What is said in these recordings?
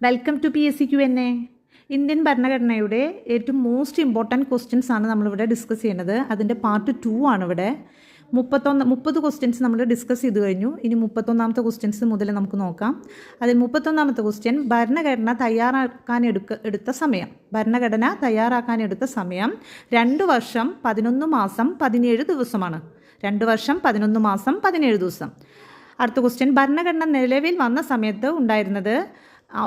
Welcome to PSC Q&A. Indian ഭരണഘടനയുടെ ഏറ്റവും most important questions ആണ് നമ്മളിവിടെ ഡിസ്കസ് ചെയ്യുന്നത്. അതിൻ്റെ പാർട്ട് 2 ആണ് ഇവിടെ. 30 ക്വസ്റ്റ്യൻസ് നമ്മൾ ഡിസ്കസ് ചെയ്ത് കഴിഞ്ഞു. ഇനി 31ാമത്തെ ക്വസ്റ്റ്യൻസ് മുതൽ നമുക്ക് നോക്കാം. അതിൽ 31ാമത്തെ ക്വസ്റ്റ്യൻ ഭരണഘടന തയ്യാറാക്കാൻ എടുത്ത സമയം. ഭരണഘടന തയ്യാറാക്കാൻ എടുത്ത സമയം 2 വർഷം 11 മാസം 17 ദിവസമാണ്. 2 വർഷം 11 മാസം 17 ദിവസം. അടുത്ത ക്വസ്റ്റ്യൻ, ഭരണഘടന നിലവിൽ വന്ന സമയത്ത് ഉണ്ടായിരുന്നത്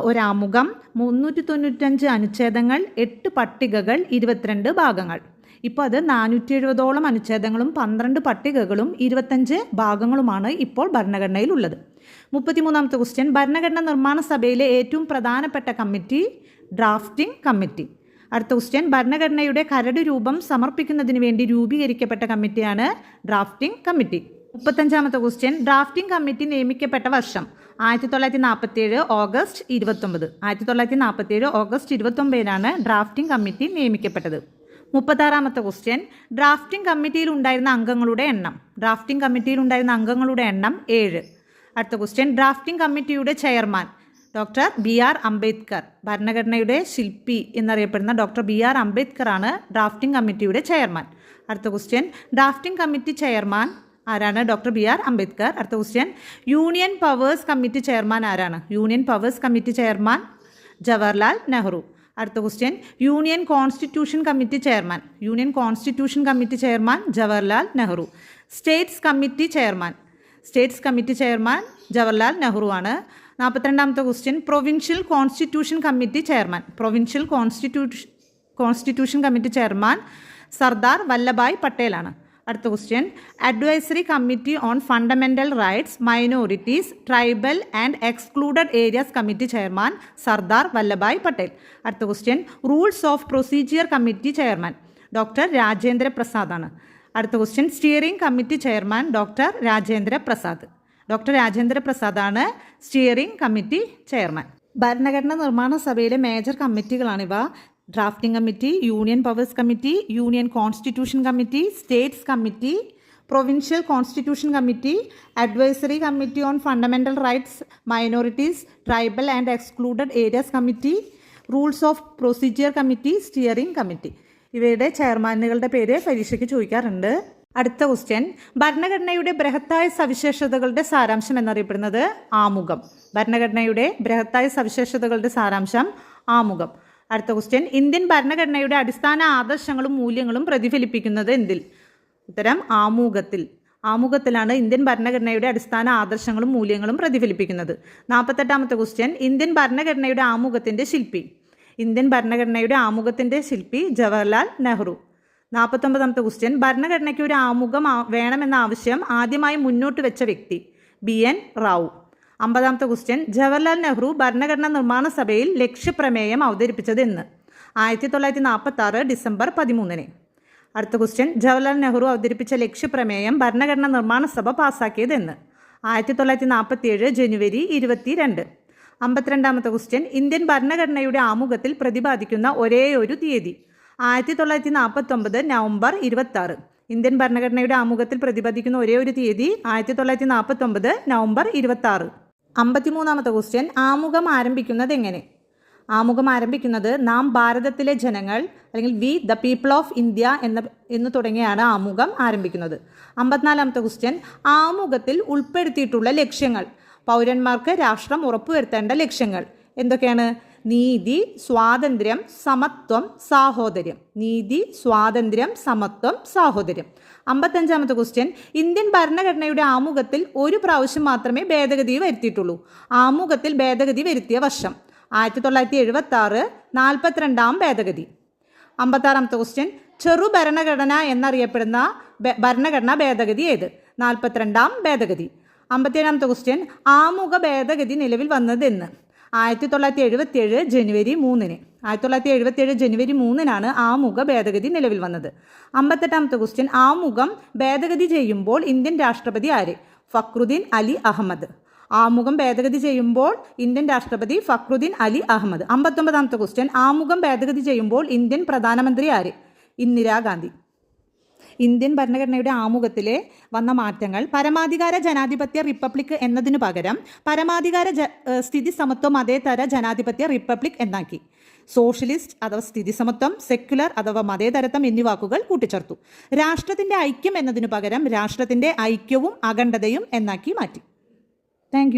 ഒരാമുഖം, 395 അനുച്ഛേദങ്ങൾ, 8 പട്ടികകൾ, 22 ഭാഗങ്ങൾ. ഇപ്പോൾ അത് 470ഓളം അനുച്ഛേദങ്ങളും 12 പട്ടികകളും 25 ഭാഗങ്ങളുമാണ് ഇപ്പോൾ ഭരണഘടനയിൽ ഉള്ളത്. 33ാമത്തെ ക്വസ്റ്റ്യൻ, ഭരണഘടന നിർമ്മാണ സഭയിലെ ഏറ്റവും പ്രധാനപ്പെട്ട കമ്മിറ്റി ഡ്രാഫ്റ്റിംഗ് കമ്മിറ്റി. അടുത്ത ക്വസ്റ്റ്യൻ, ഭരണഘടനയുടെ കരട് രൂപം സമർപ്പിക്കുന്നതിന് വേണ്ടി രൂപീകരിക്കപ്പെട്ട കമ്മിറ്റിയാണ് ഡ്രാഫ്റ്റിംഗ് കമ്മിറ്റി. 35ാമത്തെ ക്വസ്റ്റ്യൻ, ഡ്രാഫ്റ്റിംഗ് കമ്മിറ്റി നിയമിക്കപ്പെട്ട വർഷം 1947 ഓഗസ്റ്റ് 29. 1947 ഓഗസ്റ്റ് 29 ഡ്രാഫ്റ്റിംഗ് കമ്മിറ്റി നിയമിക്കപ്പെട്ടത്. 36ാമത്തെ ക്വസ്റ്റ്യൻ, ഡ്രാഫ്റ്റിംഗ് കമ്മിറ്റിയിൽ ഉണ്ടായിരുന്ന അംഗങ്ങളുടെ എണ്ണം. ഡ്രാഫ്റ്റിംഗ് കമ്മിറ്റിയിൽ ഉണ്ടായിരുന്ന അംഗങ്ങളുടെ എണ്ണം 7. അടുത്ത ക്വസ്റ്റ്യൻ, ഡ്രാഫ്റ്റിംഗ് കമ്മിറ്റിയുടെ ചെയർമാൻ ഡോക്ടർ BR അംബേദ്കർ. ഭരണഘടനയുടെ ശില്പി എന്നറിയപ്പെടുന്ന ഡോക്ടർ BR അംബേദ്കർ ആണ് ഡ്രാഫ്റ്റിംഗ് കമ്മിറ്റിയുടെ ചെയർമാൻ. അടുത്ത ക്വസ്റ്റ്യൻ, ഡ്രാഫ്റ്റിംഗ് കമ്മിറ്റി ചെയർമാൻ ആരാണ്? Doctor BR Ambedkar. അടുത്ത question, union powers committee chairman ആരാണ്? Union powers committee chairman Jawaharlal Nehru. അടുത്ത question, union constitution committee chairman. Union constitution committee chairman Jawaharlal Nehru. States committee chairman. States committee chairman Jawaharlal Nehru ആണ്. 42ാമത്തെ question, provincial constitution committee chairman. Provincial constitution committee chairman Sardar Vallabhbhai പട്ടേലാണ്. അടുത്ത question, advisory committee on fundamental rights, minorities, tribal and excluded areas committee chairman Sardar Vallabhbhai Patel. അടുത്ത question, rules of procedure committee chairman doctor Rajendra Prasad ആണ്. അടുത്ത question, steering committee chairman doctor Rajendra Prasad. Doctor Rajendra പ്രസാദാണ് steering committee chairman. ഭരണഘടനാ നിർമ്മാണ സഭയിലെ major കമ്മിറ്റികളാണിവ: drafting committee, union powers committee, union constitution committee, states committee, provincial constitution committee, advisory committee on fundamental rights, minorities, tribal and excluded areas committee, rules of procedure committee, steering committee. ഇവയുടെ ചെയർമാനുകളുടെ പേര് പരീക്ഷയ്ക്ക് ചോദിക്കാറുണ്ട്. അടുത്ത question, ഭരണഘടനയുടെ ബൃഹത്തായ സവിശേഷതകളുടെ സാരാംശം എന്നറിയപ്പെടുന്നത് ആമുഖം. ഭരണഘടനയുടെ ബൃഹത്തായ സവിശേഷതകളുടെ സാരാംശം ആമുഖം. അടുത്ത ക്വസ്റ്റ്യൻ, ഇന്ത്യൻ ഭരണഘടനയുടെ അടിസ്ഥാന ആദർശങ്ങളും മൂല്യങ്ങളും പ്രതിഫലിപ്പിക്കുന്നത് എന്തിൽ? ഉത്തരം ആമുഖത്തിൽ. ആമുഖത്തിലാണ് ഇന്ത്യൻ ഭരണഘടനയുടെ അടിസ്ഥാന ആദർശങ്ങളും മൂല്യങ്ങളും പ്രതിഫലിപ്പിക്കുന്നത്. 48ാമത്തെ ക്വസ്റ്റ്യൻ, ഇന്ത്യൻ ഭരണഘടനയുടെ ആമുഖത്തിൻ്റെ ശില്പി. ഇന്ത്യൻ ഭരണഘടനയുടെ ആമുഖത്തിൻ്റെ ശില്പി ജവഹർലാൽ നെഹ്റു. 49ാമത്തെ ക്വസ്റ്റ്യൻ, ഭരണഘടനയ്ക്ക് ഒരു ആമുഖം വേണമെന്ന ആവശ്യം ആദ്യമായി മുന്നോട്ട് വെച്ച വ്യക്തി BN റാവു. 50ാമത്തെ ക്വസ്റ്റ്യൻ, ജവഹർലാൽ നെഹ്റു ഭരണഘടനാ നിർമ്മാണ സഭയിൽ ലക്ഷ്യപ്രമേയം അവതരിപ്പിച്ചത് എന്ന്? 1946 ഡിസംബർ 13. അടുത്ത ക്വസ്റ്റ്യൻ, ജവഹർലാൽ നെഹ്റു അവതരിപ്പിച്ച ലക്ഷ്യപ്രമേയം ഭരണഘടനാ നിർമ്മാണ സഭ പാസ്സാക്കിയത് എന്ന്? 1947 ജനുവരി 22. 52ാമത്തെ ക്വസ്റ്റ്യൻ, ഇന്ത്യൻ ഭരണഘടനയുടെ ആമുഖത്തിൽ പ്രതിപാദിക്കുന്ന ഒരേയൊരു തീയതി? 1949 നവംബർ 26. ഇന്ത്യൻ ഭരണഘടനയുടെ ആമുഖത്തിൽ പ്രതിപാദിക്കുന്ന ഒരേ ഒരു തീയതി 1949 നവംബർ 26. 53ാമത്തെ ക്വസ്റ്റ്യൻ, ആമുഖം ആരംഭിക്കുന്നത് എങ്ങനെ? ആമുഖം ആരംഭിക്കുന്നത് നാം ഭാരതത്തിലെ ജനങ്ങൾ, അല്ലെങ്കിൽ we the people of India എന്ന് തുടങ്ങിയാണ് ആമുഖം ആരംഭിക്കുന്നത്. 54ാമത്തെ ക്വസ്റ്റ്യൻ, ആമുഖത്തിൽ ഉൾപ്പെടുത്തിയിട്ടുള്ള ലക്ഷ്യങ്ങൾ. പൗരന്മാർക്ക് രാഷ്ട്രം ഉറപ്പുവരുത്തേണ്ട ലക്ഷ്യങ്ങൾ എന്തൊക്കെയാണ്? നീതി, സ്വാതന്ത്ര്യം, സമത്വം, സാഹോദര്യം. നീതി, സ്വാതന്ത്ര്യം, സമത്വം, സാഹോദര്യം. 55ാമത്തെ ക്വസ്റ്റ്യൻ, ഇന്ത്യൻ ഭരണഘടനയുടെ ആമുഖത്തിൽ ഒരു പ്രാവശ്യം മാത്രമേ ഭേദഗതി വരുത്തിയിട്ടുള്ളൂ. ആമുഖത്തിൽ ഭേദഗതി വരുത്തിയ വർഷം? 1976 42ാം ഭേദഗതി. 56ാമത്തെ ക്വസ്റ്റ്യൻ, ചെറു ഭരണഘടന എന്നറിയപ്പെടുന്ന ഭരണഘടനാ ഭേദഗതി ഏത്? 42ാം ഭേദഗതി. 57ാമത്തെ ക്വസ്റ്റ്യൻ, ആമുഖ ഭേദഗതി നിലവിൽ വന്നത് എന്ന്? 1977 ജനുവരി 3. 1977 ജനുവരി 3 ആമുഖ ഭേദഗതി നിലവിൽ വന്നത്. 58ാമത്തെ ക്വസ്റ്റ്യൻ, ആമുഖം ഭേദഗതി ചെയ്യുമ്പോൾ ഇന്ത്യൻ രാഷ്ട്രപതി ആര്? ഫക്രുദ്ദീൻ അലി അഹമ്മദ്. ആമുഖം ഭേദഗതി ചെയ്യുമ്പോൾ ഇന്ത്യൻ രാഷ്ട്രപതി ഫക്രുദ്ദീൻ അലി അഹമ്മദ്. 59ാമത്തെ ക്വസ്റ്റ്യൻ, ആമുഖം ഭേദഗതി ചെയ്യുമ്പോൾ ഇന്ത്യൻ പ്രധാനമന്ത്രി ആര്? ഇന്ദിരാഗാന്ധി. ഇന്ത്യൻ ഭരണഘടനയുടെ ആമുഖത്തിലെ വന്ന മാറ്റങ്ങൾ പരമാധികാര ജനാധിപത്യ റിപ്പബ്ലിക് എന്നതിനു പകരം പരമാധികാര സ്ഥിതി സമത്വ മതേതര ജനാധിപത്യ റിപ്പബ്ലിക് എന്നാക്കി. സോഷ്യലിസ്റ്റ് അഥവാ സ്ഥിതി സമത്വം, സെക്യുലർ അഥവാ മതേതരത്വം എന്നീ വാക്കുകൾ കൂട്ടിച്ചേർത്തു. രാഷ്ട്രത്തിൻ്റെ ഐക്യം എന്നതിനു പകരം രാഷ്ട്രത്തിൻ്റെ ഐക്യവും അഖണ്ഡതയും എന്നാക്കി മാറ്റി. താങ്ക്